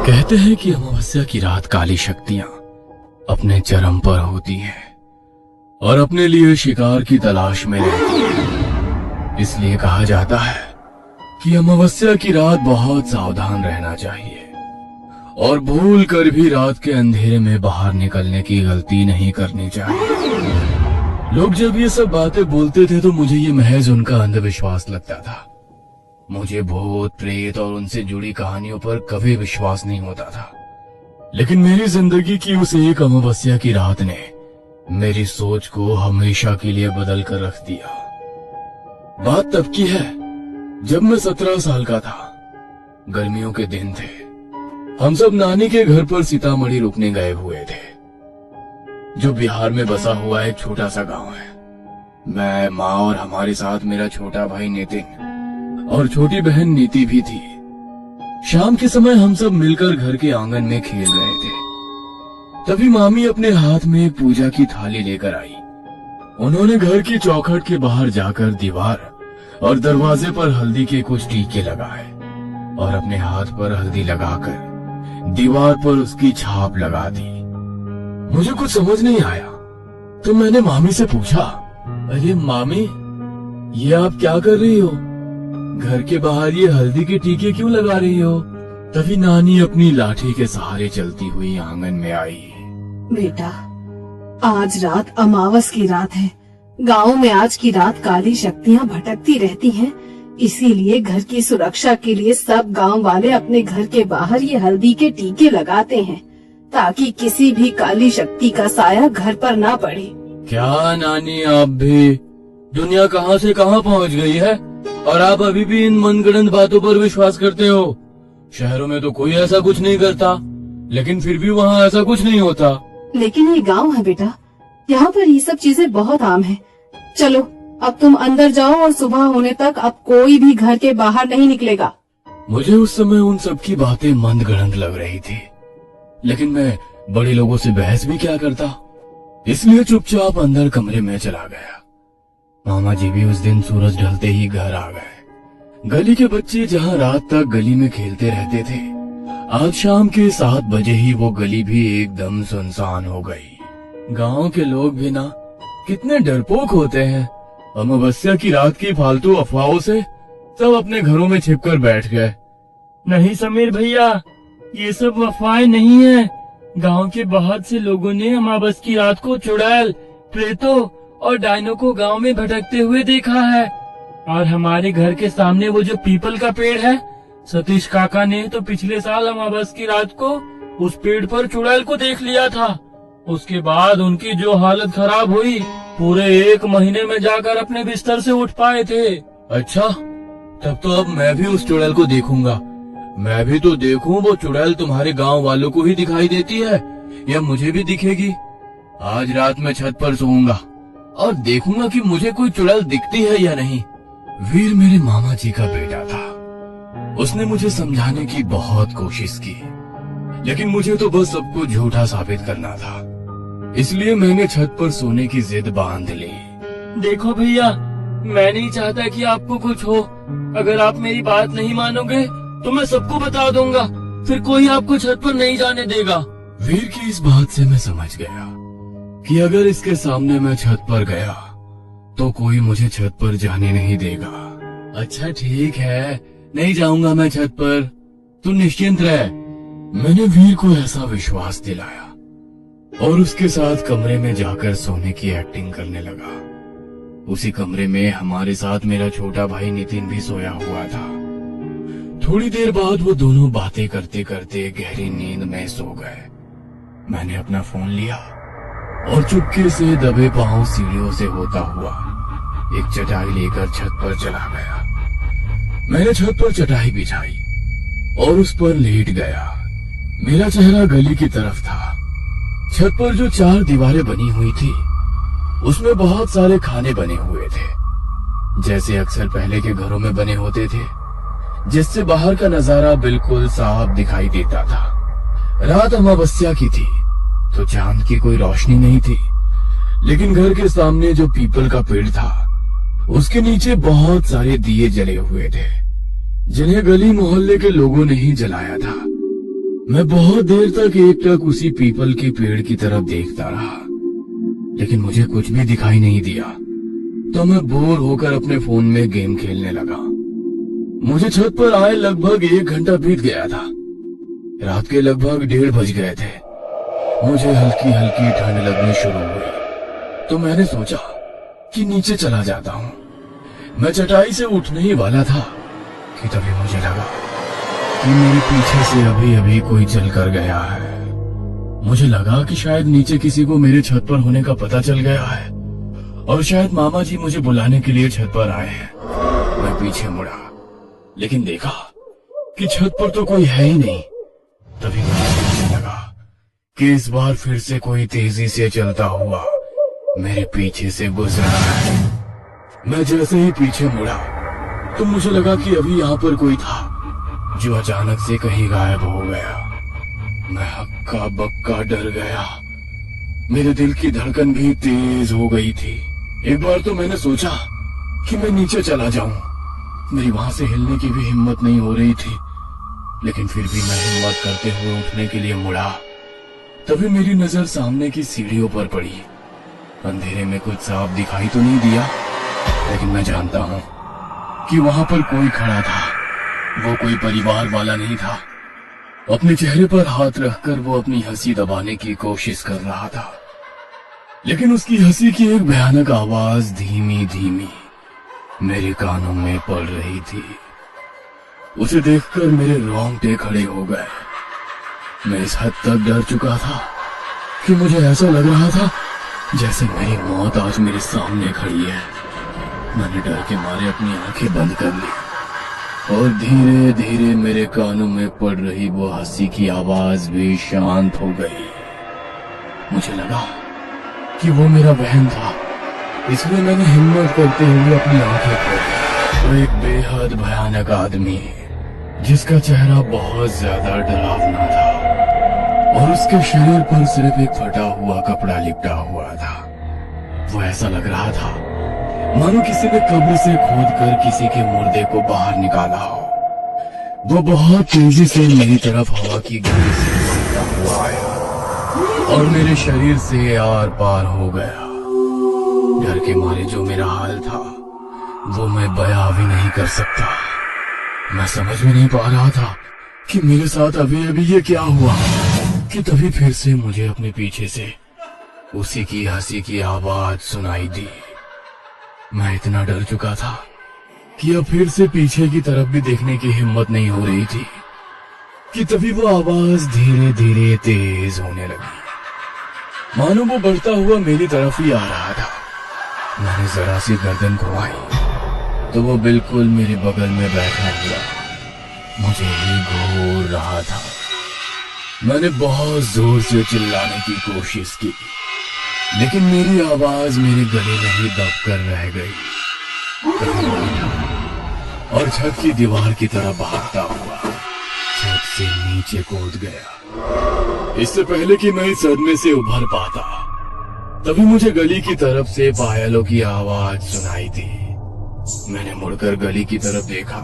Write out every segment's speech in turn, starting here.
कहते हैं कि अमावस्या की रात काली शक्तियां अपने चरम पर होती हैं और अपने लिए शिकार की तलाश में रहती हैं। इसलिए कहा जाता है कि अमावस्या की रात बहुत सावधान रहना चाहिए और भूल कर भी रात के अंधेरे में बाहर निकलने की गलती नहीं करनी चाहिए। लोग जब ये सब बातें बोलते थे तो मुझे ये महज उनका अंधविश्वास लगता था। मुझे भूत प्रेत और उनसे जुड़ी कहानियों पर कभी विश्वास नहीं होता था। लेकिन मेरी जिंदगी की उस एक अमावस्या की रात ने मेरी सोच को हमेशा के लिए बदल कर रख दिया। बात तब की है जब मैं 17 साल का था। गर्मियों के दिन थे। हम सब नानी के घर पर सीतामढ़ी रुकने गए हुए थे, जो बिहार में बसा हुआ एक छोटा सा गांव है। मैं, माँ और हमारे साथ मेरा छोटा भाई नितिन और छोटी बहन नीति भी थी। शाम के समय हम सब मिलकर घर के आंगन में खेल रहे थे। तभी मामी अपने हाथ में पूजा की थाली लेकर आई। उन्होंने घर की चौखट के बाहर जाकर दीवार और दरवाजे पर हल्दी के कुछ टीके लगाए और अपने हाथ पर हल्दी लगाकर दीवार पर उसकी छाप लगा दी। मुझे कुछ समझ नहीं आया तो मैंने मामी से पूछा, अरे मामी, ये आप क्या कर रही हो? घर के बाहर ये हल्दी के टीके क्यों लगा रही हो? तभी नानी अपनी लाठी के सहारे चलती हुई आंगन में आई। बेटा, आज रात अमावस की रात है। गांव में आज की रात काली शक्तियां भटकती रहती हैं, इसीलिए घर की सुरक्षा के लिए सब गांव वाले अपने घर के बाहर ये हल्दी के टीके लगाते हैं ताकि किसी भी काली शक्ति का साया घर पर ना पड़े। क्या नानी, आप भी दुनिया कहां से कहां पहुंच गई है और आप अभी भी इन मनगढ़ंत बातों पर विश्वास करते हो? शहरों में तो कोई ऐसा कुछ नहीं करता, लेकिन फिर भी वहाँ ऐसा कुछ नहीं होता। लेकिन ये गांव है बेटा, यहाँ पर ये सब चीजें बहुत आम है। चलो अब तुम अंदर जाओ और सुबह होने तक अब कोई भी घर के बाहर नहीं निकलेगा। मुझे उस समय उन सब की बातें मंदगढ़ंत लग रही थी, लेकिन मैं बड़े लोगों से बहस भी क्या करता, इसलिए चुपचाप अंदर कमरे में चला गया। मामा जी भी उस दिन सूरज ढलते ही घर आ गए। गली के बच्चे जहाँ रात तक गली में खेलते रहते थे, आज शाम के 7 बजे ही वो गली भी एकदम सुनसान हो गई। गांव के लोग भी ना कितने डरपोक होते हैं। अमावस्या की रात की फालतू अफवाहों से सब अपने घरों में छिपकर बैठ गए। नहीं समीर भैया, ये सब अफवाहें नहीं है। गांव के बहुत से लोगों ने अमावस की रात को चुड़ैल, प्रेतों और डायनों को गांव में भटकते हुए देखा है। और हमारे घर के सामने वो जो पीपल का पेड़ है, सतीश काका ने तो पिछले साल अमावस की रात को उस पेड़ पर चुड़ैल को देख लिया था। उसके बाद उनकी जो हालत खराब हुई, पूरे 1 महीने में जाकर अपने बिस्तर से उठ पाए थे। अच्छा, तब तो अब मैं भी उस चुड़ैल को देखूंगा। मैं भी तो देखूं वो चुड़ैल तुम्हारे गांव वालों को ही दिखाई देती है या मुझे भी दिखेगी। आज रात में छत पर सोऊंगा और देखूंगा कि मुझे कोई चुड़ैल दिखती है या नहीं। वीर मेरे मामा जी का बेटा था। उसने मुझे समझाने की बहुत कोशिश की, लेकिन मुझे तो बस सबको झूठा साबित करना था। इसलिए मैंने छत पर सोने की जिद बांध ली। देखो भैया, मैं नहीं चाहता कि आपको कुछ हो। अगर आप मेरी बात नहीं मानोगे तो मैं सबको बता दूंगा, फिर कोई आपको छत पर नहीं जाने देगा। वीर की इस बात से मैं समझ गया कि अगर इसके सामने मैं छत पर गया तो कोई मुझे छत पर जाने नहीं देगा। अच्छा ठीक है, नहीं जाऊंगा मैं छत पर, तू निश्चिंत रह। मैंने वीर को ऐसा विश्वास दिलाया और उसके साथ कमरे में जाकर सोने की एक्टिंग करने लगा। उसी कमरे में हमारे साथ मेरा छोटा भाई नितिन भी सोया हुआ था। थोड़ी देर बाद वो दोनों बातें करते करते गहरी नींद में सो गए। मैंने अपना फोन लिया और चुपके से दबे पांव सीढ़ियों से होता हुआ एक चटाई लेकर छत पर चला गया। मैंने छत पर चटाई बिछाई और उस पर लेट गया। मेरा चेहरा गली की तरफ था। छत पर जो 4 दीवारें बनी हुई थी, उसमें बहुत सारे खाने बने हुए थे, जैसे अक्सर पहले के घरों में बने होते थे, जिससे बाहर का नजारा बिल्कुल साफ दिखाई देता था। रात अमावस्या की थी तो चांद की कोई रोशनी नहीं थी, लेकिन घर के सामने जो पीपल का पेड़ था, उसके नीचे बहुत सारे दिए जले हुए थे, जिन्हें गली मोहल्ले के लोगों ने ही जलाया था। मैं बहुत देर तक एकटक उसी पीपल के पेड़ की तरफ देखता रहा, लेकिन मुझे कुछ भी दिखाई नहीं दिया। तो मैं बोर होकर अपने फोन में गेम खेलने लगा। मुझे छत पर आए लगभग 1 घंटा बीत गया था। रात के लगभग 1:30 बज गए थे। मुझे हल्की हल्की ठंड लगनी शुरू हुई, तो मैंने सोचा कि नीचे चला जाता हूँ। मैं चटाई से उठने ही वाला था कि तभी मुझे लगा कि मेरे पीछे से अभी अभी कोई चल कर गया है। मुझे लगा कि शायद नीचे किसी को मेरे छत पर होने का पता चल गया है और शायद मामा जी मुझे बुलाने के लिए छत पर आए हैं। मैं पीछे मुड़ा, लेकिन देखा कि छत पर तो कोई है ही नहीं। तभी मुझे सोचने लगा कि इस बार फिर से कोई तेजी से चलता हुआ मेरे पीछे से गुजर रहा है। मैं जैसे ही पीछे मुड़ा तो मुझे लगा कि अभी यहाँ पर कोई था जो अचानक से कहीं गायब हो गया। मैं हक्का बक्का डर गया। मेरे दिल की धड़कन भी तेज हो गई थी। एक बार तो मैंने सोचा कि मैं नीचे चला जाऊं। मेरी वहां से हिलने की भी हिम्मत नहीं हो रही थी, लेकिन फिर भी मैं हिम्मत करते हुए उठने के लिए मुड़ा। तभी मेरी नजर सामने की सीढ़ियों पर पड़ी। अंधेरे में कुछ साफ दिखाई तो नहीं दिया, लेकिन मैं जानता हूँ कि वहां पर कोई खड़ा था। वो कोई परिवार वाला नहीं था। अपने चेहरे पर हाथ रखकर वो अपनी हंसी दबाने की कोशिश कर रहा था, लेकिन उसकी हंसी की एक भयानक आवाज धीमी धीमी मेरे कानों में पड़ रही थी। उसे देखकर मेरे रोंगटे खड़े हो गए। मैं इस हद तक डर चुका था कि मुझे ऐसा लग रहा था जैसे मेरी मौत आज मेरे सामने खड़ी है। मैंने डर के मारे अपनी आंखें बंद कर ली और धीरे धीरे मेरे कानों में पड़ रही वो हंसी की आवाज भी शांत हो गई। मुझे लगा कि वो मेरा बहन था, इसलिए मैंने हिम्मत करते हुए अपनी आंखें खोली। वो एक बेहद भयानक आदमी जिसका चेहरा बहुत ज्यादा डरावना था और उसके शरीर पर सिर्फ एक फटा हुआ कपड़ा लिपटा हुआ था। वो ऐसा लग रहा था मानो किसी ने कब्र से खोदकर किसी के मुर्दे को बाहर निकाला हो। वो बहुत तेजी से मेरी तरफ हवा की गति से भागता हुआ आया और मेरे शरीर से आर पार हो गया। डर के मारे जो मेरा हाल था वो मैं बयां भी नहीं कर सकता। मैं समझ में नहीं पा रहा था कि मेरे साथ अभी अभी ये क्या हुआ कि तभी फिर से मुझे अपने पीछे से उसी की हंसी की आवाज सुनाई दी। मैं इतना डर चुका था कि अब फिर से पीछे की तरफ भी देखने की हिम्मत नहीं हो रही थी कि तभी वो आवाज धीरे धीरे तेज होने लगी, मानो वो बढ़ता हुआ मेरी तरफ ही आ रहा था। मैंने जरा सी गर्दन घुमाई तो वो बिल्कुल मेरे बगल में बैठा हुआ मुझे ही घूर रहा था। मैंने बहुत जोर से चिल्लाने की कोशिश की, लेकिन मेरी आवाज मेरे गले में ही दब कर रह गई और छत की दीवार की तरफ भागता हुआ छत से नीचे कूद गया। इससे पहले कि मैं इस सदमे से उभर पाता, तभी मुझे गली की तरफ से पायलों की आवाज सुनाई दी। मैंने मुड़कर गली की तरफ देखा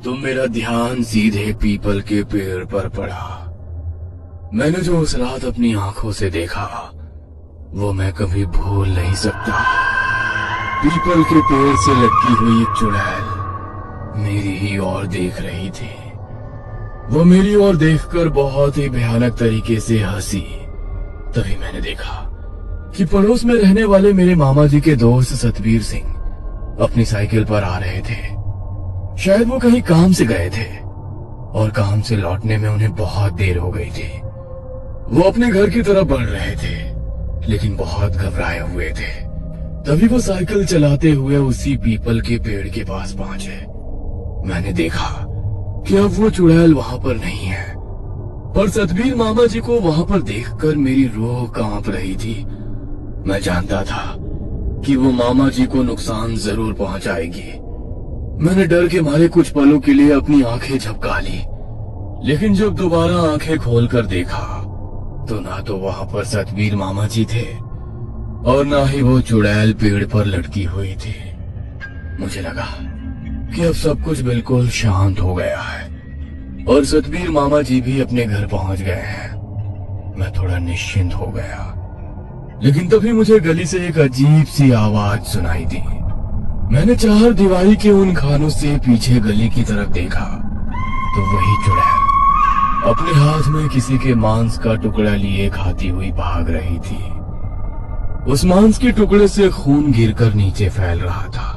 तो मेरा ध्यान सीधे पीपल के पेड़ पर पड़ा। मैंने जो उस रात अपनी आंखों से देखा वो मैं कभी भूल नहीं सकता। पीपल के पेड़ से लटकी हुई एक चुड़ैल मेरी ही ओर देख रही थी। वो मेरी ओर देखकर बहुत ही भयानक तरीके से हंसी। तभी मैंने देखा कि पड़ोस में रहने वाले मेरे मामा जी के दोस्त सतबीर सिंह अपनी साइकिल पर आ रहे थे। शायद वो कहीं काम से गए थे और काम से लौटने में उन्हें बहुत देर हो गई थी। वो अपने घर की तरफ बढ़ रहे थे, लेकिन बहुत घबराए हुए थे। तभी वो साइकिल चलाते हुए उसी पीपल के पेड़ के पास पहुंचे। मैंने देखा कि अब वो चुड़ैल वहां पर नहीं है, पर सतबीर मामा जी को वहां पर देखकर मेरी रूह कांप रही थी। मैं जानता था कि वो मामा जी को नुकसान जरूर पहुंचाएगी। मैंने डर के मारे कुछ पलों के लिए अपनी आंखें झपका ली, लेकिन जब दोबारा आंखें खोलकर देखा तो ना तो वहां पर सतबीर मामा जी थे और ना ही वो चुड़ैल पेड़ पर लटकी हुई थी। मुझे लगा कि अब सब कुछ बिल्कुल शांत हो गया है और सतबीर मामा जी भी अपने घर पहुंच गए हैं। मैं थोड़ा निश्चिंत हो गया, लेकिन तभी मुझे गली से एक अजीब सी आवाज सुनाई दी। मैंने चार दीवारी के उन खानों से पीछे गली की तरफ देखा तो वही चुड़ैल अपने हाथ में किसी के मांस का टुकड़ा लिए खाती हुई भाग रही थी। उस मांस के टुकड़े से खून गिरकर नीचे फैल रहा था।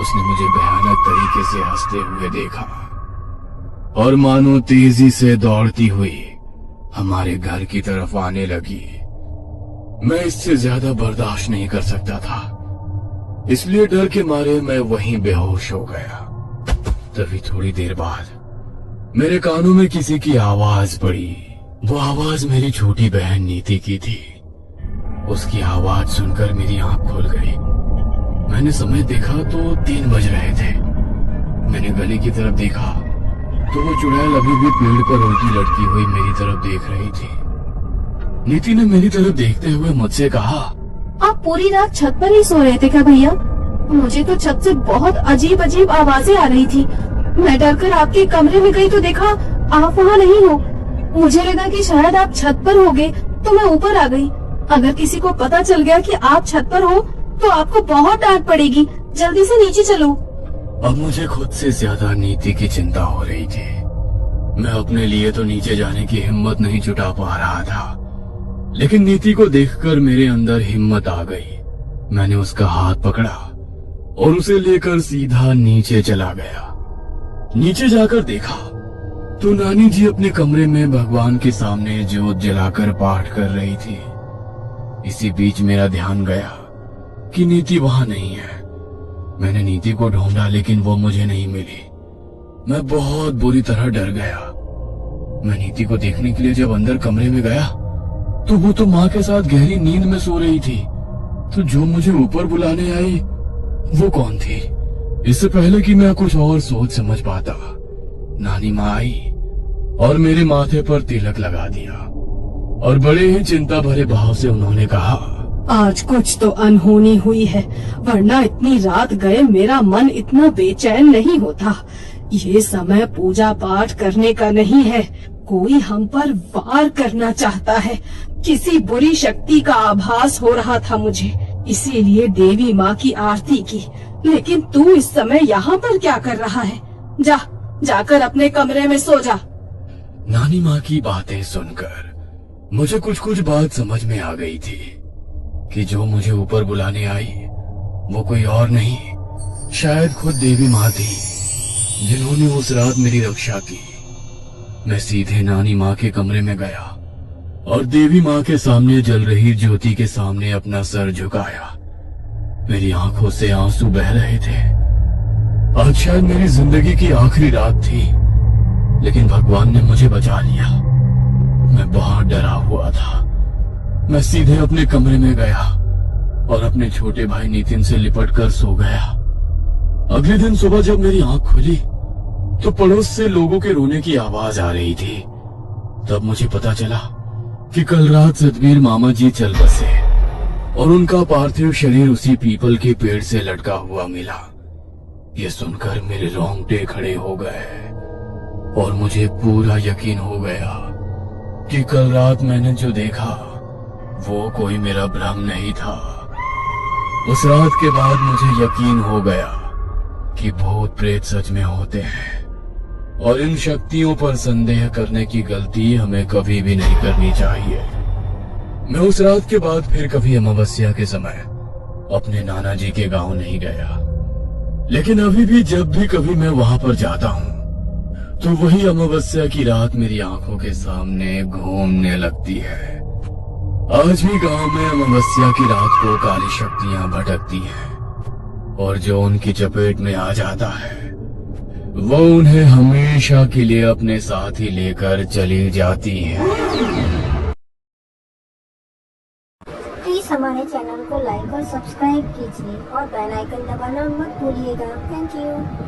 उसने मुझे भयानक तरीके से हंसते हुए देखा और मानो तेजी से दौड़ती हुई हमारे घर की तरफ आने लगी। मैं इससे ज्यादा बर्दाश्त नहीं कर सकता था, इसलिए डर के मारे मैं वहीं बेहोश हो गया। तभी थोड़ी देर बाद मेरे कानों में किसी की आवाज पड़ी। वो आवाज मेरी छोटी बहन नीति की थी। उसकी आवाज सुनकर मेरी आंख खुल गई। मैंने समय देखा तो 3 बज रहे थे। मैंने गली की तरफ देखा तो वो चुड़ैल अभी भी पेड़ पर उल्टी लटकी हुई मेरी तरफ देख रही थी। नीति ने मेरी तरफ देखते हुए मुझसे कहा, आप पूरी रात छत पर ही सो रहे थे क्या भैया? मुझे तो छत से बहुत अजीब अजीब आवाजें आ रही थी। मैं डरकर आपके कमरे में गई तो देखा आप वहाँ नहीं हो। मुझे लगा कि शायद आप छत पर होगे तो मैं ऊपर आ गई। अगर किसी को पता चल गया कि आप छत पर हो तो आपको बहुत डांट पड़ेगी। जल्दी से नीचे चलो। अब मुझे खुद से ज्यादा नीति की चिंता हो रही थी। मैं अपने लिए तो नीचे जाने की हिम्मत नहीं जुटा पा रहा था, लेकिन नीति को देखकर मेरे अंदर हिम्मत आ गई। मैंने उसका हाथ पकड़ा और उसे लेकर सीधा नीचे चला गया। नीचे जाकर देखा तो नानी जी अपने कमरे में भगवान के सामने ज्योत जलाकर पाठ कर रही थी। इसी बीच मेरा ध्यान गया कि नीति वहां नहीं है। मैंने नीति को ढूंढा लेकिन वो मुझे नहीं मिली। मैं बहुत बुरी तरह डर गया। मैं नीति को देखने के लिए जब अंदर कमरे में गया तो वो तो माँ के साथ गहरी नींद में सो रही थी। तो जो मुझे ऊपर बुलाने आई वो कौन थी? इससे पहले कि मैं कुछ और सोच समझ पाता, नानी माँ आई और मेरे माथे पर तिलक लगा दिया और बड़े ही चिंता भरे भाव से उन्होंने कहा, आज कुछ तो अनहोनी हुई है, वरना इतनी रात गए मेरा मन इतना बेचैन नहीं होता। ये समय पूजा पाठ करने का नहीं है। कोई हम पर वार करना चाहता है। किसी बुरी शक्ति का आभास हो रहा था मुझे, इसीलिए देवी माँ की आरती की। लेकिन तू इस समय यहाँ पर क्या कर रहा है? जाकर अपने कमरे में सो जा। नानी माँ की बातें सुनकर मुझे कुछ बात समझ में आ गई थी कि जो मुझे ऊपर बुलाने आई वो कोई और नहीं, शायद खुद देवी माँ थी जिन्होंने उस रात मेरी रक्षा की। मैं सीधे नानी माँ के कमरे में गया और देवी माँ के सामने जल रही ज्योति के सामने अपना सर झुकाया। मेरी आंखों से आंसू बह रहे थे। आज शायद मेरी जिंदगी की आखिरी रात थी, लेकिन भगवान ने मुझे बचा लिया। मैं बहुत डरा हुआ था। मैं सीधे अपने कमरे में गया और अपने छोटे भाई नितिन से लिपटकर सो गया। अगले दिन सुबह जब मेरी आंख खुली तो पड़ोस से लोगों के रोने की आवाज आ रही थी। तब मुझे पता चला कि कल रात सतबीर मामा जी चल बसे और उनका पार्थिव शरीर उसी पीपल के पेड़ से लटका हुआ मिला। ये सुनकर मेरे रोंगटे खड़े हो गए और मुझे पूरा यकीन हो गया कि कल रात मैंने जो देखा वो कोई मेरा भ्रम नहीं था। उस रात के बाद मुझे यकीन हो गया कि भूत प्रेत सच में होते हैं और इन शक्तियों पर संदेह करने की गलती हमें कभी भी नहीं करनी चाहिए। मैं उस रात के बाद फिर कभी अमावस्या के समय अपने नाना जी के गांव नहीं गया, लेकिन अभी भी जब भी कभी मैं वहां पर जाता हूँ तो वही अमावस्या की रात मेरी आंखों के सामने घूमने लगती है। आज भी गांव में अमावस्या की रात को काली शक्तियां भटकती हैं और जो उनकी चपेट में आ जाता है वो उन्हें हमेशा के लिए अपने साथ ही लेकर चली जाती है। प्लीज हमारे चैनल को लाइक और सब्सक्राइब कीजिए और बेल आइकन दबाना मत भूलिएगा। Thank you.